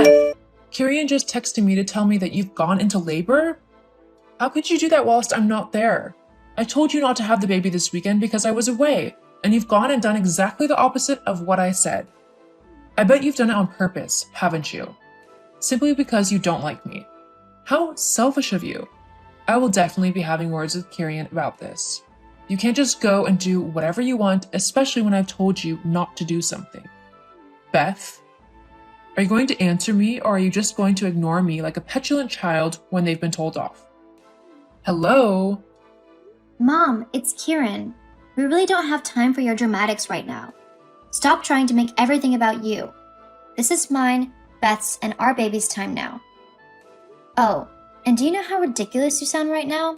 Beth, Kirian just texted me to tell me that you've gone into labor? How could you do that whilst I'm not there? I told you not to have the baby this weekend because I was away, and you've gone and done exactly the opposite of what I said. I bet you've done it on purpose, haven't you? Simply because you don't like me. How selfish of you. I will definitely be having words with Kirian about this. You can't just go and do whatever you want, especially when I've told you not to do something. Beth, are you going to answer me, or are you just going to ignore me like a petulant child when they've been told off? Hello? Mom, it's Kieran. We really don't have time for your dramatics right now. Stop trying to make everything about you. This is mine, Beth's, and our baby's time now. Oh, and do you know how ridiculous you sound right now?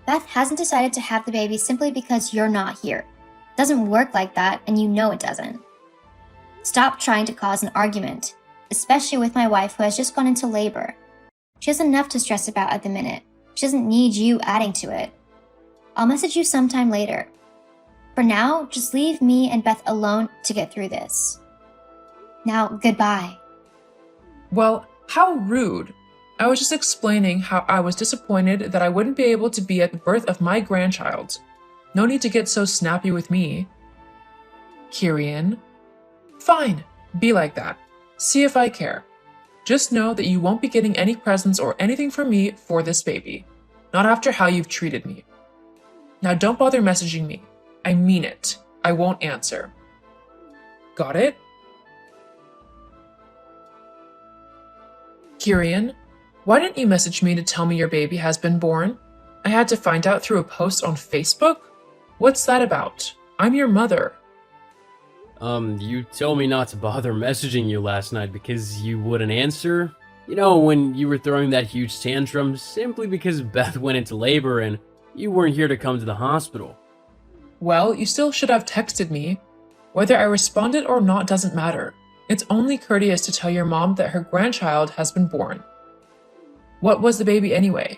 Beth hasn't decided to have the baby simply because you're not here. It doesn't work like that, and you know it doesn't. Stop trying to cause an argument, especially with my wife who has just gone into labor. She has enough to stress about at the minute. She doesn't need you adding to it. I'll message you sometime later. For now, just leave me and Beth alone to get through this. Now, goodbye. Well, how rude. I was just explaining how I was disappointed that I wouldn't be able to be at the birth of my grandchild. No need to get so snappy with me. Kirian. Fine, be like that. See if I care. Just know that you won't be getting any presents or anything from me for this baby. Not after how you've treated me. Now don't bother messaging me. I mean it. I won't answer. Got it? Kirian, why didn't you message me to tell me your baby has been born? I had to find out through a post on Facebook? What's that about? I'm your mother. You told me not to bother messaging you last night because you wouldn't answer. You know, when you were throwing that huge tantrum simply because Beth went into labor and you weren't here to come to the hospital. Well, you still should have texted me. Whether I responded or not doesn't matter. It's only courteous to tell your mom that her grandchild has been born. What was the baby anyway?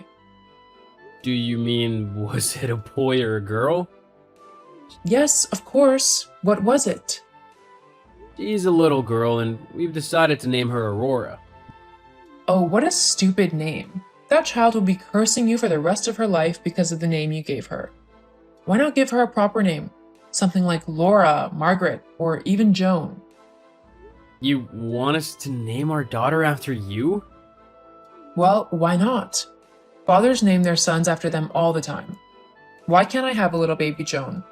Do you mean, was it a boy or a girl? Yes, of course. What was it? She's a little girl and we've decided to name her Aurora. Oh, what a stupid name. That child will be cursing you for the rest of her life because of the name you gave her. Why not give her a proper name? Something like Laura, Margaret, or even Joan. You want us to name our daughter after you? Well, why not? Fathers name their sons after them all the time. Why can't I have a little baby Joan?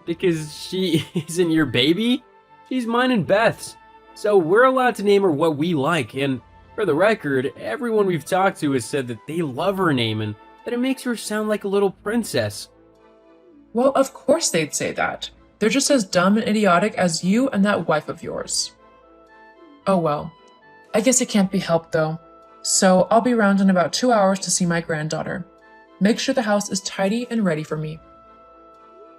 Because she isn't your baby? She's mine and Beth's. So we're allowed to name her what we like, and for the record, everyone we've talked to has said that they love her name and that it makes her sound like a little princess. Well, of course they'd say that. They're just as dumb and idiotic as you and that wife of yours. Oh well. I guess it can't be helped though. So I'll be around in about 2 hours to see my granddaughter. Make sure the house is tidy and ready for me.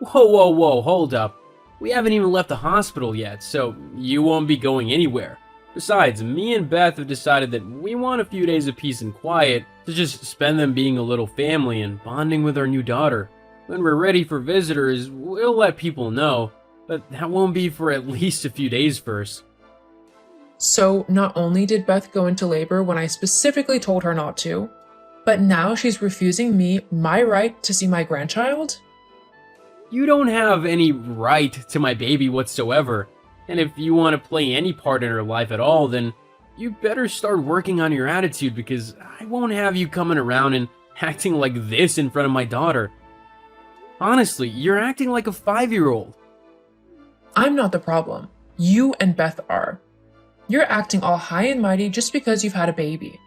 Whoa, hold up. We haven't even left the hospital yet, so you won't be going anywhere. Besides, me and Beth have decided that we want a few days of peace and quiet to just spend them being a little family and bonding with our new daughter. When we're ready for visitors, we'll let people know, but that won't be for at least a few days first. So not only did Beth go into labor when I specifically told her not to, but now she's refusing me my right to see my grandchild? You don't have any right to my baby whatsoever, and if you want to play any part in her life at all, then you better start working on your attitude because I won't have you coming around and acting like this in front of my daughter. Honestly, you're acting like a 5-year-old. I'm not the problem. You and Beth are. You're acting all high and mighty just because you've had a baby.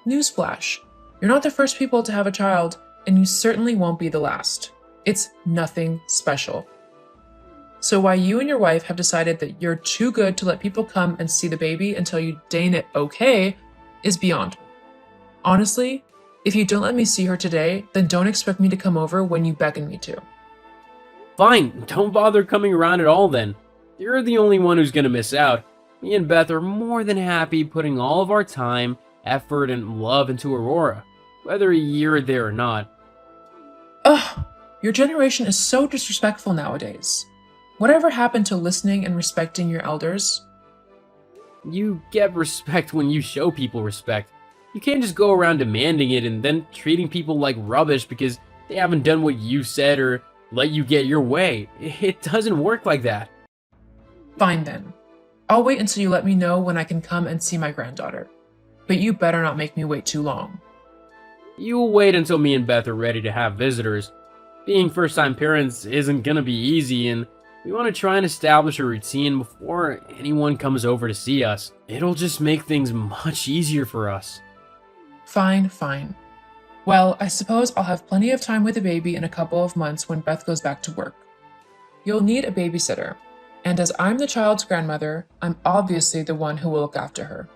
Newsflash, you're not the first people to have a child, and you certainly won't be the last. It's nothing special. So why you and your wife have decided that you're too good to let people come and see the baby until you deign it okay is beyond me. Honestly, if you don't let me see her today, then don't expect me to come over when you beckon me to. Fine, don't bother coming around at all then. You're the only one who's gonna miss out. Me and Beth are more than happy putting all of our time, effort, and love into Aurora, whether you're there or not. Ugh, your generation is so disrespectful nowadays. Whatever happened to listening and respecting your elders? You get respect when you show people respect. You can't just go around demanding it and then treating people like rubbish because they haven't done what you said or let you get your way. It doesn't work like that. Fine then. I'll wait until you let me know when I can come and see my granddaughter. But you better not make me wait too long. You'll wait until me and Beth are ready to have visitors. Being first-time parents isn't gonna be easy, and we want to try and establish a routine before anyone comes over to see us. It'll just make things much easier for us. Fine, fine. Well, I suppose I'll have plenty of time with the baby in a couple of months when Beth goes back to work. You'll need a babysitter, and as I'm the child's grandmother, I'm obviously the one who will look after her.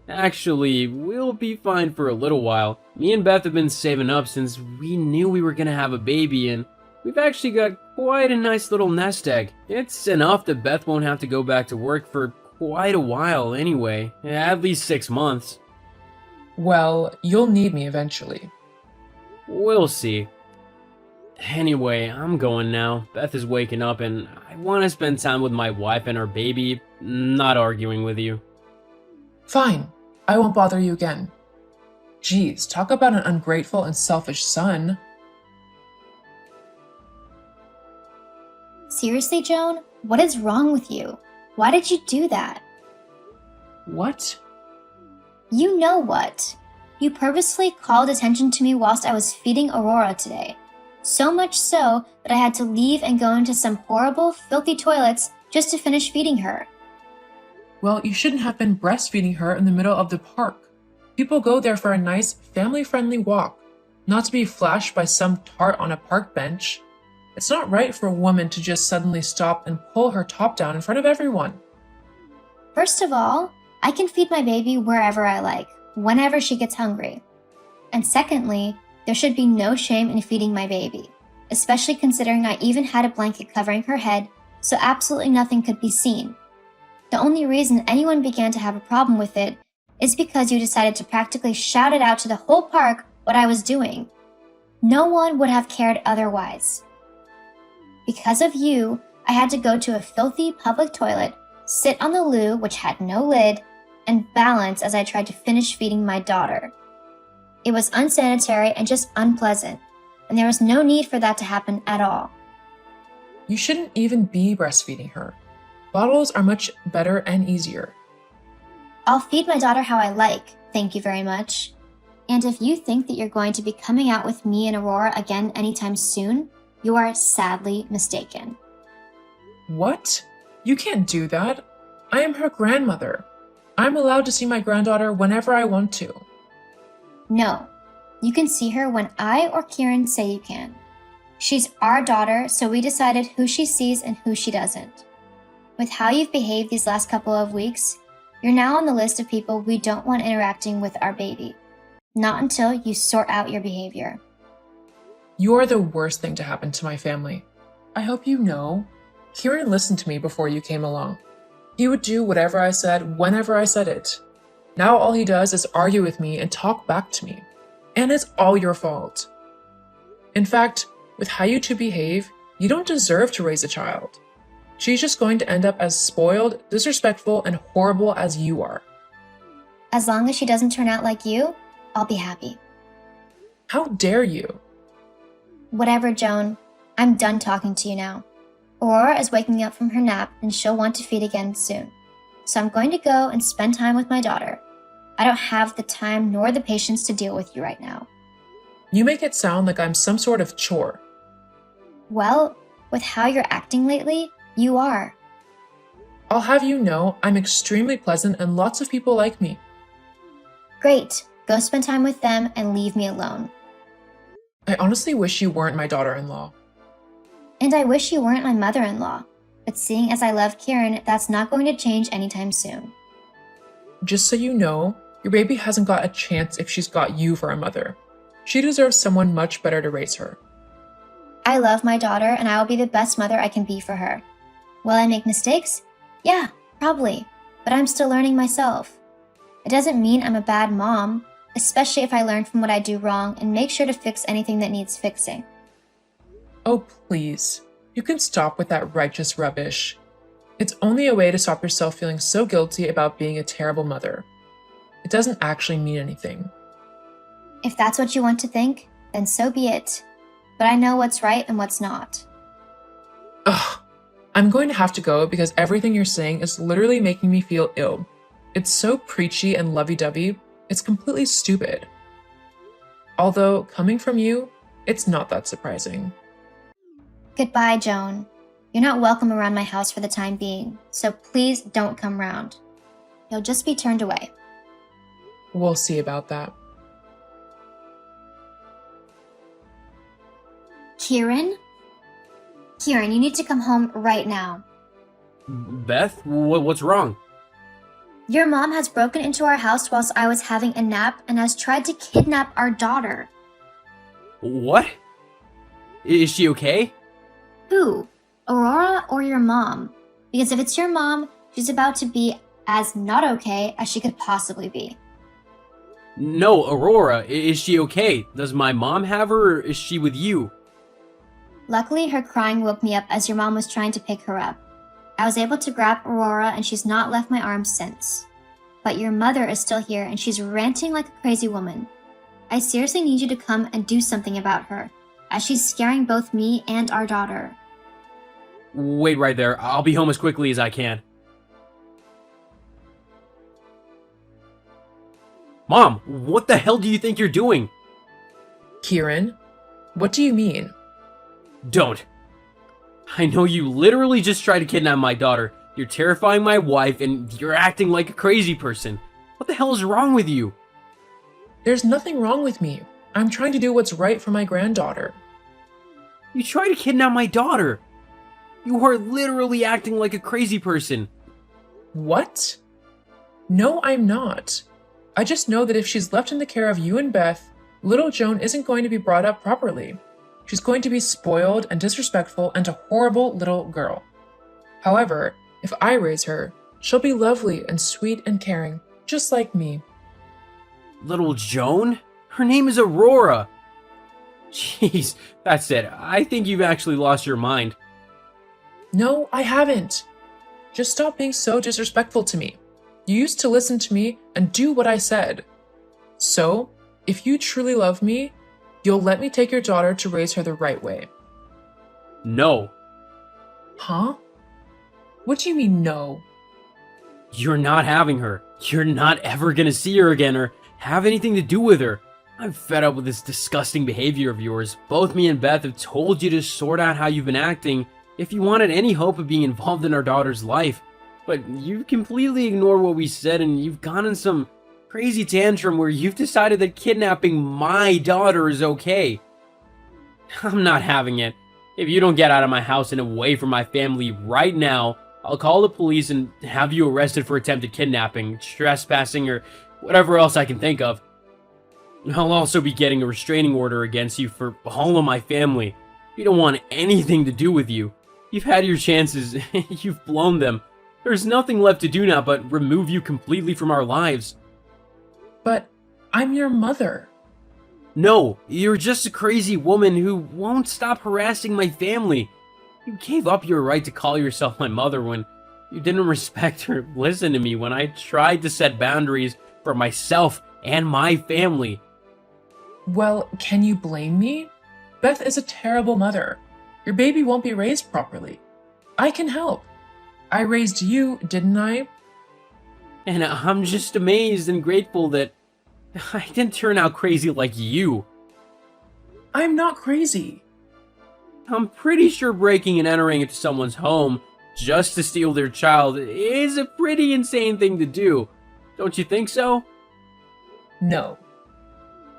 Actually, we'll be fine for a little while. Me and Beth have been saving up since we knew we were gonna have a baby, and we've actually got quite a nice little nest egg. It's enough that Beth won't have to go back to work for quite a while anyway, at least 6 months. Well, you'll need me eventually. We'll see. Anyway, I'm going now. Beth is waking up and I want to spend time with my wife and our baby, not arguing with you. Fine, I won't bother you again. Geez, talk about an ungrateful and selfish son. Seriously, Joan? What is wrong with you? Why did you do that? What? You know what? You purposely called attention to me whilst I was feeding Aurora today. So much so that I had to leave and go into some horrible, filthy toilets just to finish feeding her. Well, you shouldn't have been breastfeeding her in the middle of the park. People go there for a nice, family-friendly walk, not to be flashed by some tart on a park bench. It's not right for a woman to just suddenly stop and pull her top down in front of everyone. First of all, I can feed my baby wherever I like, whenever she gets hungry. And secondly, there should be no shame in feeding my baby, especially considering I even had a blanket covering her head, so absolutely nothing could be seen. The only reason anyone began to have a problem with it is because you decided to practically shout it out to the whole park what I was doing. No one would have cared otherwise. Because of you, I had to go to a filthy public toilet, sit on the loo which had no lid, and balance as I tried to finish feeding my daughter. It was unsanitary and just unpleasant, and there was no need for that to happen at all. You shouldn't even be breastfeeding her. Bottles are much better and easier. I'll feed my daughter how I like, thank you very much. And if you think that you're going to be coming out with me and Aurora again anytime soon, you are sadly mistaken. What? You can't do that. I am her grandmother. I'm allowed to see my granddaughter whenever I want to. No, you can see her when I or Kieran say you can. She's our daughter, so we decided who she sees and who she doesn't. With how you've behaved these last couple of weeks, you're now on the list of people we don't want interacting with our baby. Not until you sort out your behavior. You are the worst thing to happen to my family. I hope you know. Kieran listened to me before you came along. He would do whatever I said whenever I said it. Now all he does is argue with me and talk back to me. And it's all your fault. In fact, with how you two behave, you don't deserve to raise a child. She's just going to end up as spoiled, disrespectful, and horrible as you are. As long as she doesn't turn out like you, I'll be happy. How dare you? Whatever, Joan. I'm done talking to you now. Aurora is waking up from her nap and she'll want to feed again soon. So I'm going to go and spend time with my daughter. I don't have the time nor the patience to deal with you right now. You make it sound like I'm some sort of chore. Well, with how you're acting lately, you are. I'll have you know I'm extremely pleasant and lots of people like me. Great. Go spend time with them and leave me alone. I honestly wish you weren't my daughter-in-law. And I wish you weren't my mother-in-law. But seeing as I love Kieran, that's not going to change anytime soon. Just so you know, your baby hasn't got a chance if she's got you for a mother. She deserves someone much better to raise her. I love my daughter and I will be the best mother I can be for her. Will I make mistakes? Yeah, probably. But I'm still learning myself. It doesn't mean I'm a bad mom, especially if I learn from what I do wrong and make sure to fix anything that needs fixing. Oh, please. You can stop with that righteous rubbish. It's only a way to stop yourself feeling so guilty about being a terrible mother. It doesn't actually mean anything. If that's what you want to think, then so be it. But I know what's right and what's not. Ugh, I'm going to have to go because everything you're saying is literally making me feel ill. It's so preachy and lovey-dovey, it's completely stupid. Although, coming from you, it's not that surprising. Goodbye, Joan. You're not welcome around my house for the time being, so please don't come round. You'll just be turned away. We'll see about that. Kieran? Kieran, you need to come home right now. Beth, what's wrong? Your mom has broken into our house whilst I was having a nap and has tried to kidnap our daughter. What? Is she okay? Who? Aurora or your mom? Because if it's your mom, she's about to be as not okay as she could possibly be. No, Aurora, is she okay? Does my mom have her, or is she with you? Luckily, her crying woke me up as your mom was trying to pick her up. I was able to grab Aurora and she's not left my arms since. But your mother is still here and she's ranting like a crazy woman. I seriously need you to come and do something about her, as she's scaring both me and our daughter. Wait right there. I'll be home as quickly as I can. Mom, what the hell do you think you're doing? Kieran, what do you mean? Don't. I know you literally just tried to kidnap my daughter. You're terrifying my wife and you're acting like a crazy person. What the hell is wrong with you? There's nothing wrong with me. I'm trying to do what's right for my granddaughter. You tried to kidnap my daughter. You are literally acting like a crazy person. What? No, I'm not. I just know that if she's left in the care of you and Beth, little Joan isn't going to be brought up properly. She's going to be spoiled and disrespectful and a horrible little girl. However, if I raise her, she'll be lovely and sweet and caring, just like me. Little Joan? Her name is Aurora. Jeez, that's it. I think you've actually lost your mind. No, I haven't. Just stop being so disrespectful to me. You used to listen to me and do what I said. So, if you truly love me, you'll let me take your daughter to raise her the right way. No. Huh? What do you mean, no? You're not having her. You're not ever gonna see her again or have anything to do with her. I'm fed up with this disgusting behavior of yours. Both me and Beth have told you to sort out how you've been acting if you wanted any hope of being involved in our daughter's life. But you've completely ignored what we said and you've gone in some crazy tantrum where you've decided that kidnapping my daughter is okay. I'm not having it. If you don't get out of my house and away from my family right now, I'll call the police and have you arrested for attempted kidnapping, trespassing, or whatever else I can think of. I'll also be getting a restraining order against you for all of my family. We don't want anything to do with you. You've had your chances, you've blown them. There's nothing left to do now but remove you completely from our lives. But I'm your mother. No, you're just a crazy woman who won't stop harassing my family. You gave up your right to call yourself my mother when you didn't respect or listen to me when I tried to set boundaries for myself and my family. Well, can you blame me? Beth is a terrible mother. Your baby won't be raised properly. I can help. I raised you, didn't I? And I'm just amazed and grateful that I didn't turn out crazy like you. I'm not crazy. I'm pretty sure breaking and entering into someone's home just to steal their child is a pretty insane thing to do. Don't you think so? No.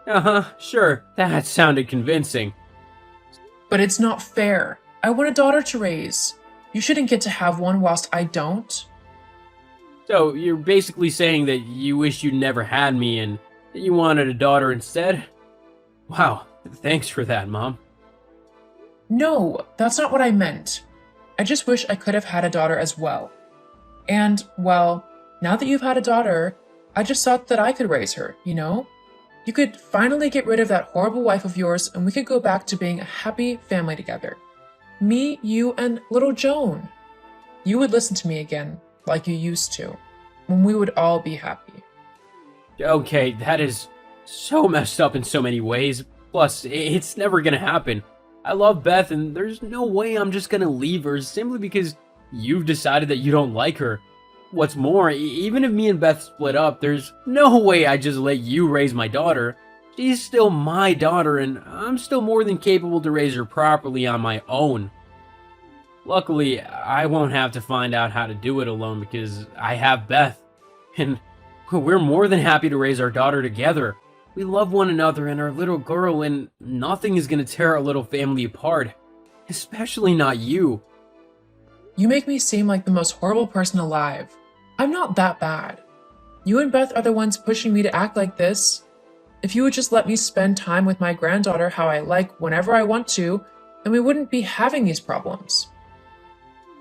Uh-huh, sure. That sounded convincing. But it's not fair. I want a daughter to raise. You shouldn't get to have one whilst I don't. So, you're basically saying that you wish you never had me and that you wanted a daughter instead? Wow, thanks for that, Mom. No, that's not what I meant. I just wish I could have had a daughter as well. And, well, now that you've had a daughter, I just thought that I could raise her, you know? You could finally get rid of that horrible wife of yours and we could go back to being a happy family together. Me, you, and little Joan. You would listen to me again, like you used to, when we would all be happy. Okay, that is so messed up in so many ways. Plus, it's never gonna happen. I love Beth, and there's no way I'm just gonna leave her simply because you've decided that you don't like her. What's more, even if me and Beth split up, there's no way I just let you raise my daughter. She's still my daughter, and I'm still more than capable to raise her properly on my own. Luckily, I won't have to find out how to do it alone because I have Beth. And we're more than happy to raise our daughter together. We love one another and our little girl, and nothing is going to tear our little family apart. Especially not you. You make me seem like the most horrible person alive. I'm not that bad. You and Beth are the ones pushing me to act like this. If you would just let me spend time with my granddaughter how I like whenever I want to, then we wouldn't be having these problems.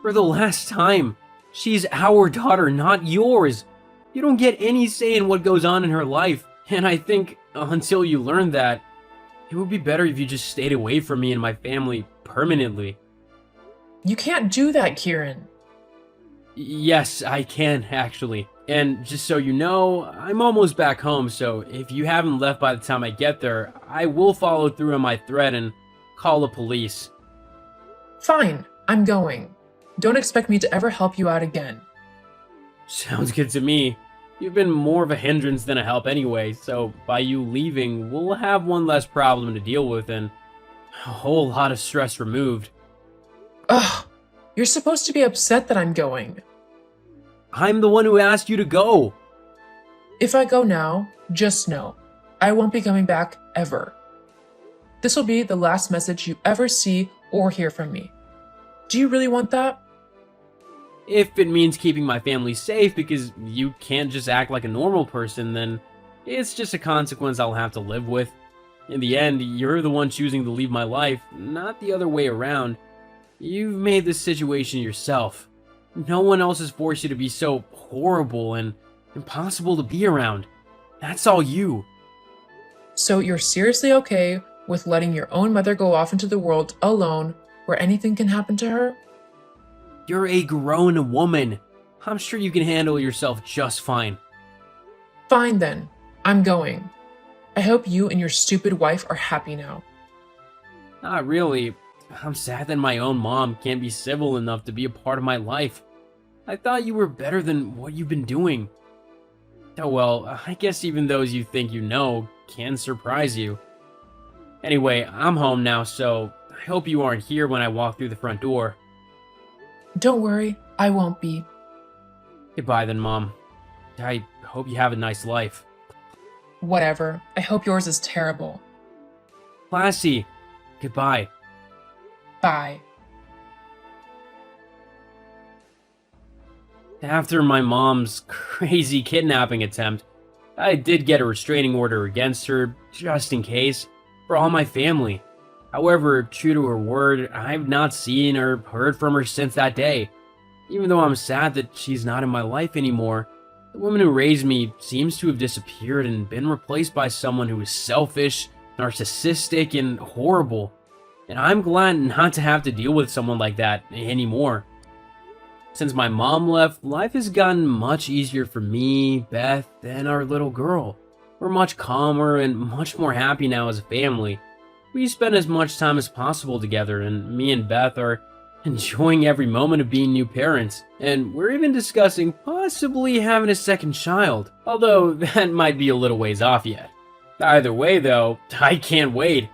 For the last time, she's our daughter, not yours. You don't get any say in what goes on in her life, and I think until you learn that, it would be better if you just stayed away from me and my family permanently. You can't do that, Kieran. Yes, I can, actually. And just so you know, I'm almost back home, so if you haven't left by the time I get there, I will follow through on my threat and call the police. Fine, I'm going. Don't expect me to ever help you out again. Sounds good to me. You've been more of a hindrance than a help anyway, so by you leaving, we'll have one less problem to deal with and a whole lot of stress removed. Ugh, you're supposed to be upset that I'm going. I'm the one who asked you to go. If I go now, just know, I won't be coming back ever. This will be the last message you ever see or hear from me. Do you really want that? If it means keeping my family safe because you can't just act like a normal person, then it's just a consequence I'll have to live with. In the end, you're the one choosing to leave my life, not the other way around. You've made this situation yourself. No one else has forced you to be so horrible and impossible to be around. That's all you. So you're seriously okay with letting your own mother go off into the world alone where anything can happen to her? You're a grown woman. I'm sure you can handle yourself just fine. Fine then, I'm going. I hope you and your stupid wife are happy now. Not really. I'm sad that my own mom can't be civil enough to be a part of my life. I thought you were better than what you've been doing. Oh well, I guess even those you think you know can surprise you. Anyway, I'm home now, so I hope you aren't here when I walk through the front door. Don't worry, I won't be. Goodbye then, Mom. I hope you have a nice life. Whatever, I hope yours is terrible. Classy, goodbye. Bye. After my mom's crazy kidnapping attempt, I did get a restraining order against her, just in case, for all my family. However, true to her word, I've not seen or heard from her since that day. Even though I'm sad that she's not in my life anymore, the woman who raised me seems to have disappeared and been replaced by someone who is selfish, narcissistic, and horrible. And I'm glad not to have to deal with someone like that anymore. Since my mom left, life has gotten much easier for me, Beth, and our little girl. We're much calmer and much more happy now as a family. We spend as much time as possible together, and me and Beth are enjoying every moment of being new parents. And we're even discussing possibly having a second child, although that might be a little ways off yet. Either way though, I can't wait.